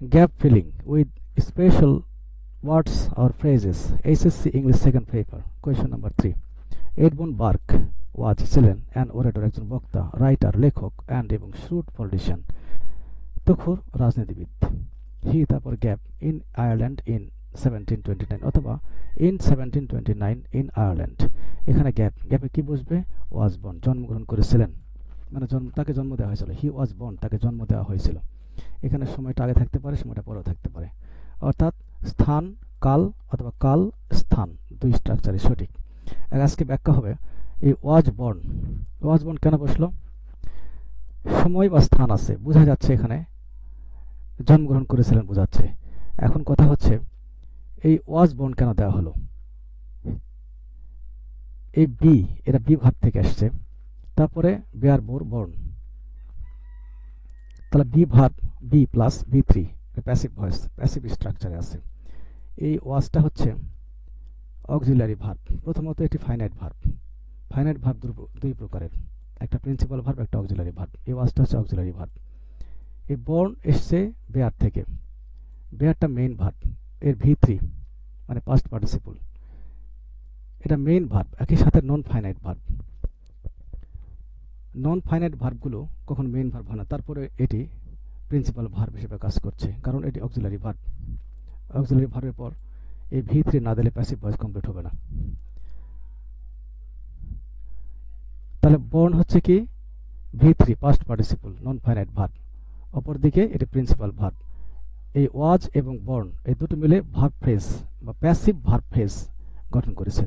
Gap filling with special words or phrases. HSC English second paper. Question number 3. Edmund Burke was ছিলেন an orator, একজন বক্তা, writer, লেখক, and এবং shrewd politician, তুখুর রাজনীতিবিদ। হি তারপর gap in Ireland in 1729 অথবা in 1729 in Ireland. এখানে গ্যাপে কি বসবে? ওয়াজ বর্ন, জন্মগ্রহণ করেছিলেন, মানে তাকে জন্ম দেওয়া হয়েছিল। হি ওয়াজ বর্ন, তাকে জন্ম দেওয়া হয়েছিল। এখানে সময়টা আগে থাকতে পারে, সময়টা পরেও থাকতে পারে, অর্থাৎ স্থান কাল অথবা কাল স্থান দুই স্ট্রাকচারই সঠিক। আজকে ব্যাখ্যা হবে এই ওয়াজ বর্ন কেন বসলো? সময় বা স্থান আছে, বোঝা যাচ্ছে এখানে জন্মগ্রহণ করেছিলেন বোঝাচ্ছে। এখন কথা হচ্ছে এই ওয়াজ বর্ন কেন দেওয়া হলো? এই বি, এটা বি ভাব থেকে আসছে, তারপরে বেয়ার বোর বর্ন, তাহলে be verb be plus V three, passive voice, passive স্ট্রাকচারে আছে। এই ওয়াজটা হচ্ছে অক্সিলারি ভার্ব। প্রথমত এটি ফাইনাইট ভার্ব দুই প্রকারের, একটা প্রিন্সিপাল ভার্ব, একটা অক্সিলারি ভার্ব। এই ওয়াজটা হচ্ছে অক্সিলারি ভার্ব। এই বর্ন এসছে বেয়ার থেকে, বেয়ারটা মেইন ভার্ব, এর ভি3 মানে পাস্ট পার্টিসিপল, এটা মেইন ভার্ব, একই সাথে non finite verb. Non finite ভার্বগুলো কখন মেইন ভার্ব হয় না, তারপরে এটি প্রিন্সিপাল ভার্ব হিসেবে কাজ করছে, কারণ এটি অক্সিলারি ভার্ব। অক্সিলারি ভার্বের পর এই ভি3 না দিলে প্যাসিভ ভয়েস কমপ্লিট হবে না। তাহলে বর্ন হচ্ছে কি ভি3 past participle non finite verb, অপরদিকে এটি প্রিন্সিপাল ভার্ব। এই ওয়াজ এবং বর্ন এই দুটো মিলে ভার্ব ফ্রেজ বা প্যাসিভ ভার্ব ফ্রেজ গঠন করেছে।